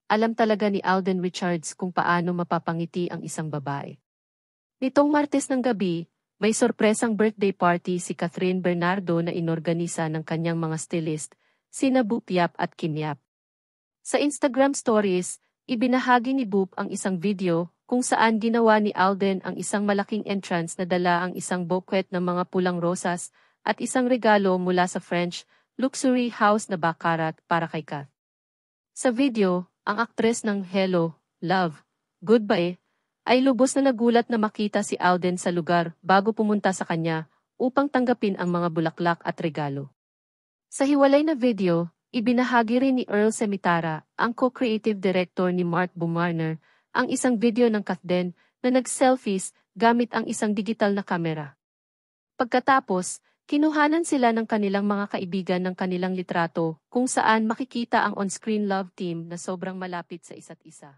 alam talaga ni Alden Richards kung paano mapapangiti ang isang babae. Nitong Martes ng gabi, may sorpresang birthday party si Catherine Bernardo na inorganisa ng kanyang mga stylist, sina Boop Yap at Kim Yap. Sa Instagram stories, ibinahagi ni Boop ang isang video kung saan ginawa ni Alden ang isang malaking entrance na dala ang isang bouquet ng mga pulang rosas at isang regalo mula sa French luxury house na Baccarat para kay Kat. Sa video, ang aktres ng Hello, Love, Goodbye ay lubos na nagulat na makita si Alden sa lugar bago pumunta sa kanya upang tanggapin ang mga bulaklak at regalo. Sa hiwalay na video, ibinahagi rin ni Earl Semitara, ang co-creative director ni Mark Bumarner, ang isang video ng Katden na nag-selfies gamit ang isang digital na kamera. Pagkatapos, kinuhanan sila ng kanilang mga kaibigan ng kanilang litrato kung saan makikita ang on-screen love team na sobrang malapit sa isa't isa.